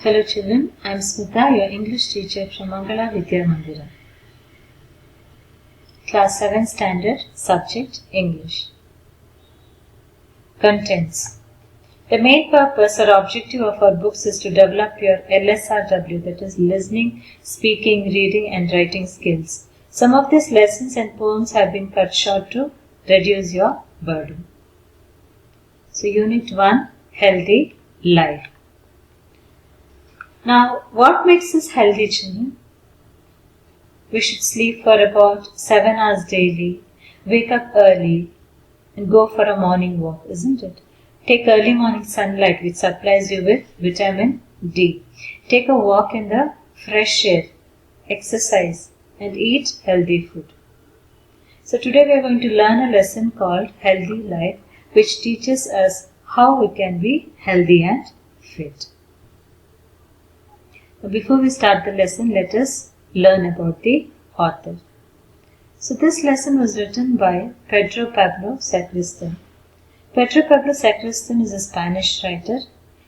Hello children, I am Smita, your English teacher from Mangala Vidya Mandira. Class 7 Standard, Subject English. Contents. The main purpose or objective of our books is to develop your LSRW, that is listening, speaking, reading and writing skills. Some of these lessons and poems have been cut short to reduce your burden. So Unit 1, Healthy Life. Now, what makes us healthy, children? We should sleep for about 7 hours daily, wake up early and go for a morning walk, isn't it? Take early morning sunlight which supplies you with vitamin D. Take a walk in the fresh air, exercise and eat healthy food. So today we are going to learn a lesson called Healthy Life, which teaches us how we can be healthy and fit. Before we start the lesson, let us learn about the author. So this lesson was written by Pedro Pablo Sacristan. Pedro Pablo Sacristan is a Spanish writer.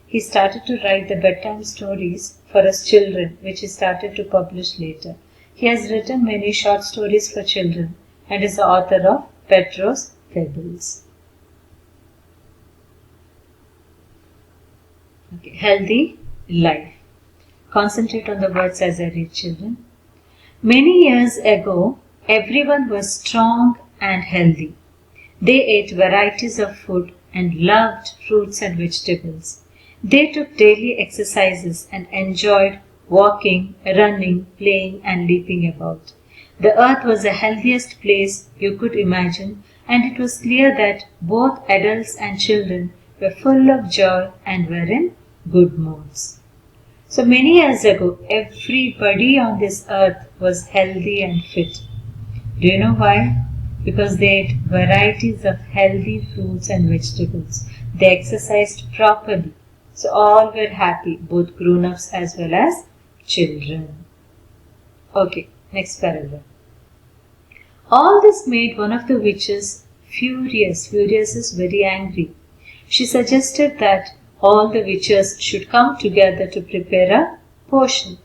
He started to write the bedtime stories for us children, which he started to publish later. He has written many short stories for children and is the author of Pedro's Fables. Okay. Healthy life. Concentrate on the words as I read, children. Many years ago, everyone was strong and healthy. They ate varieties of food and loved fruits and vegetables. They took daily exercises and enjoyed walking, running, playing and leaping about. The earth was the healthiest place you could imagine, and it was clear that both adults and children were full of joy and were in good moods. So many years ago, everybody on this earth was healthy and fit. Do you know why? Because they ate varieties of healthy fruits and vegetables. They exercised properly. So all were happy, both grown-ups as well as children. Okay, next paragraph. All this made one of the witches furious. Furious is very angry. She suggested that all the witches should come together to prepare a potion.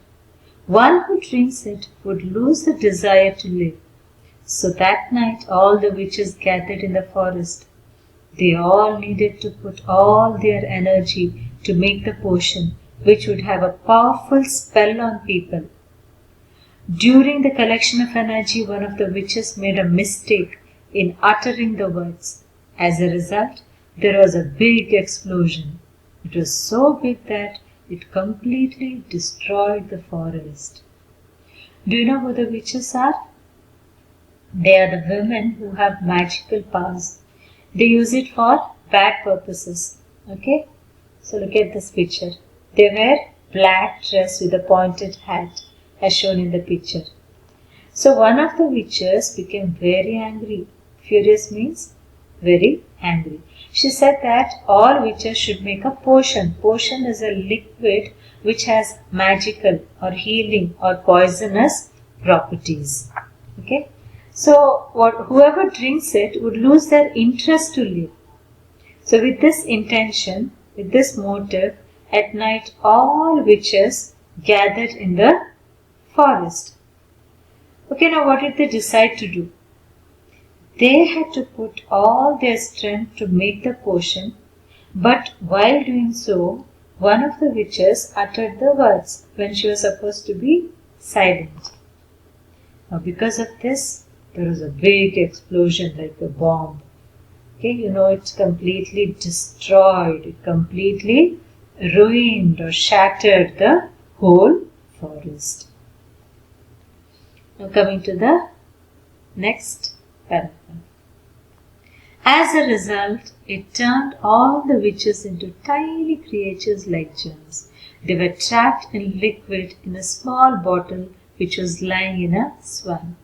One who drinks it would lose the desire to live. So that night all the witches gathered in the forest. They all needed to put all their energy to make the potion, which would have a powerful spell on people. During the collection of energy, one of the witches made a mistake in uttering the words. As a result, there was a big explosion. It was so big that it completely destroyed the forest. Do you know who the witches are? They are the women who have magical powers. They use it for bad purposes. Okay? So look at this picture. They wear black dress with a pointed hat as shown in the picture. So one of the witches became very angry. Furious means very angry. She said that all witches should make a potion. Potion is a liquid which has magical or healing or poisonous properties. Okay? So whoever drinks it would lose their interest to live. So with this intention, with this motive, at night all witches gathered in the forest. Okay, now what did they decide to do? They had to put all their strength to make the potion, but while doing so, one of the witches uttered the words when she was supposed to be silent. Now because of this, there was a big explosion like a bomb. Okay, you know, it completely destroyed, it completely ruined or shattered the whole forest. Now coming to the next paragraph. As a result, it turned all the witches into tiny creatures like germs. They were trapped in liquid in a small bottle which was lying in a swamp.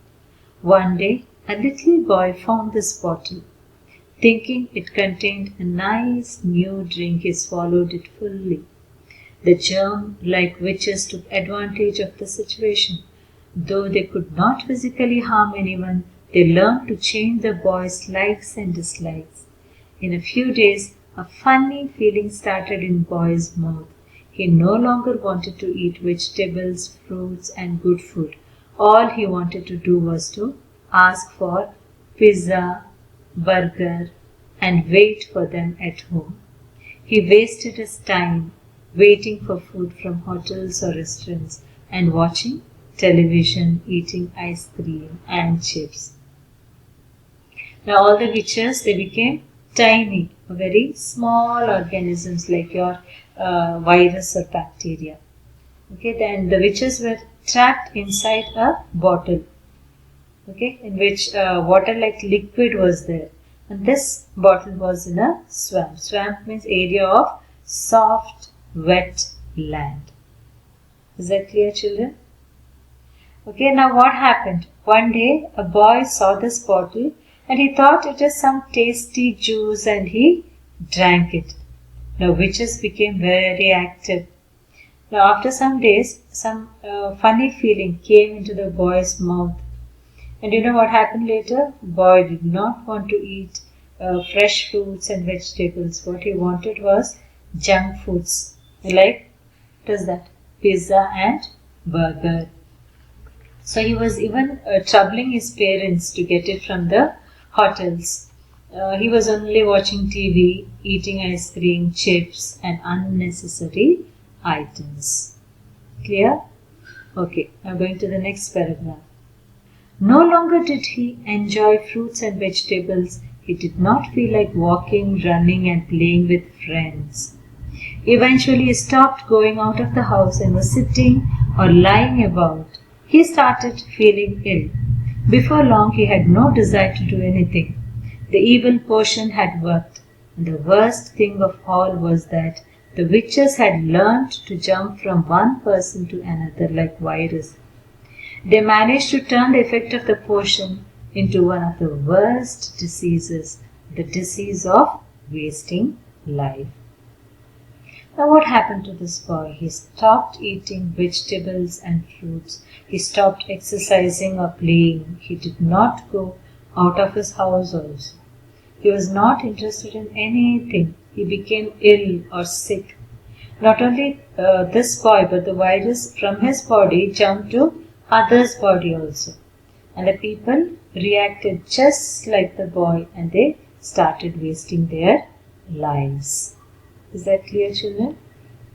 One day, a little boy found this bottle. Thinking it contained a nice new drink, he swallowed it fully. The germ-like witches took advantage of the situation. Though they could not physically harm anyone, they learned to change the boy's likes and dislikes. In a few days, a funny feeling started in boy's mouth. He no longer wanted to eat vegetables, fruits, and good food. All he wanted to do was to ask for pizza, burger, and wait for them at home. He wasted his time waiting for food from hotels or restaurants and watching television, eating ice cream and chips. Now all the witches, they became tiny, very small organisms like your virus or bacteria. Okay, then the witches were trapped inside a bottle, okay, in which water-like liquid was there. And this bottle was in a swamp. Swamp means area of soft, wet land. Is that clear, children? Okay, now what happened? One day, a boy saw this bottle and he thought it is some tasty juice and he drank it. Now, witches became very active. Now, after some days, some funny feeling came into the boy's mouth. And you know what happened later? Boy did not want to eat fresh fruits and vegetables. What he wanted was junk foods. Like, what is that? Pizza and burger. So he was even troubling his parents to get it from the hotels. He was only watching TV, eating ice cream, chips, and unnecessary items. Clear? Okay, now going to the next paragraph. No longer did he enjoy fruits and vegetables. He did not feel like walking, running, and playing with friends. Eventually, he stopped going out of the house and was sitting or lying about. He started feeling ill. Before long, he had no desire to do anything. The evil potion had worked, and the worst thing of all was that the witches had learned to jump from one person to another like virus. They managed to turn the effect of the potion into one of the worst diseases, the disease of wasting life. Now what happened to this boy? He stopped eating vegetables and fruits. He stopped exercising or playing. He did not go out of his house also. He was not interested in anything. He became ill or sick. Not only this boy, but the virus from his body jumped to others' body also. And the people reacted just like the boy and they started wasting their lives. Is that clear, children?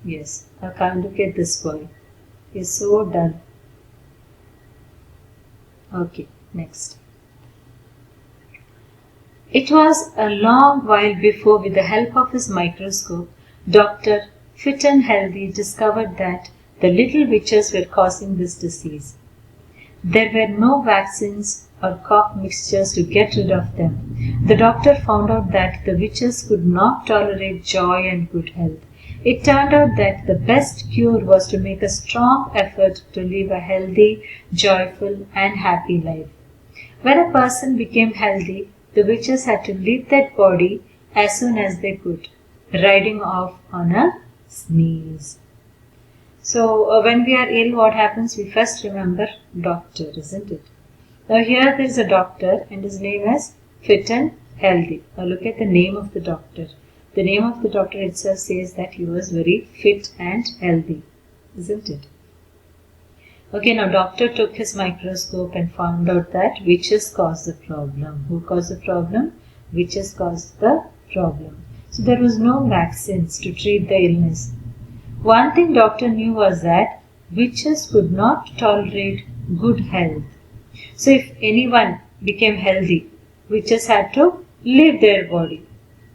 Yes. Now come look at this boy. He is so dull. Okay, next. It was a long while before, with the help of his microscope, Dr. Fit and Healthy discovered that the little witches were causing this disease. There were no vaccines or cough mixtures to get rid of them. The doctor found out that the witches could not tolerate joy and good health. It turned out that the best cure was to make a strong effort to live a healthy, joyful, and happy life. When a person became healthy, the witches had to leave that body as soon as they could, riding off on a sneeze. So when we are ill, what happens? We first remember doctor, isn't it? Now here there is a doctor and his name is Fit and Healthy. Now look at the name of the doctor. The name of the doctor itself says that he was very fit and healthy, isn't it? Okay, now doctor took his microscope and found out that witches caused the problem. Who caused the problem? Witches caused the problem. So there was no vaccines to treat the illness. One thing doctor knew was that witches could not tolerate good health. So if anyone became healthy, witches had to leave their body.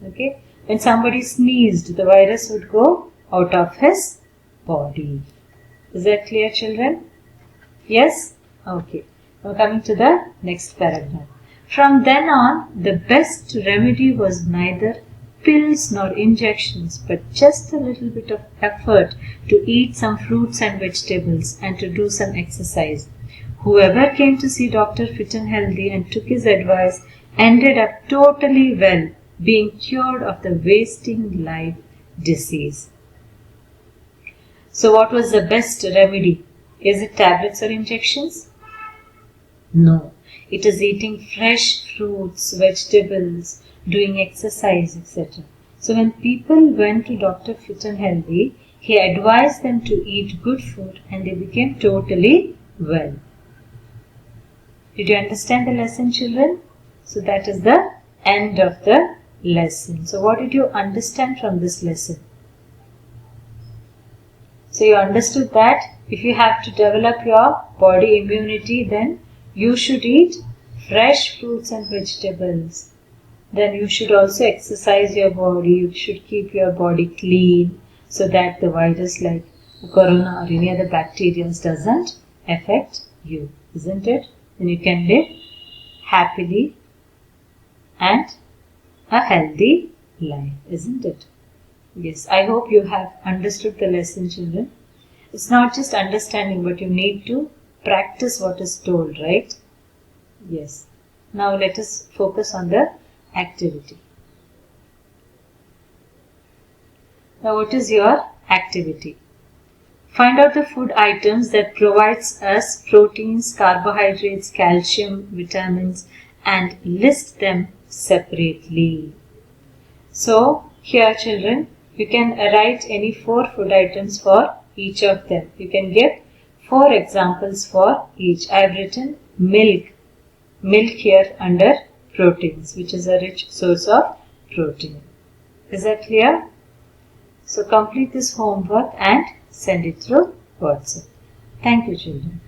Okay? When somebody sneezed, the virus would go out of his body. Is that clear, children? Yes? Okay. Now coming to the next paragraph. From then on, the best remedy was neither pills nor injections, but just a little bit of effort to eat some fruits and vegetables and to do some exercise. Whoever came to see Dr. Fit and Healthy and took his advice ended up totally well, being cured of the wasting life disease. So what was the best remedy? Is it tablets or injections? No. It is eating fresh fruits, vegetables, doing exercise, etc. So when people went to Dr. Fit and Healthy, he advised them to eat good food and they became totally well. Did you understand the lesson, children? So that is the end of the lesson. So what did you understand from this lesson? So you understood that if you have to develop your body immunity, then you should eat fresh fruits and vegetables. Then you should also exercise your body. You should keep your body clean so that the virus like corona or any other bacteria doesn't affect you, isn't it? Then you can live happily and a healthy life, isn't it? Yes, I hope you have understood the lesson, children. It's not just understanding, but you need to practice what is told, right? Yes. Now let us focus on the activity. Now what is your activity? Find out the food items that provides us proteins, carbohydrates, calcium, vitamins and list them separately. So here, children, you can write any 4 food items for each of them. You can give 4 examples for each. I have written milk. Milk here under proteins, which is a rich source of protein. Is that clear? So complete this homework and send it through WhatsApp. Thank you, children.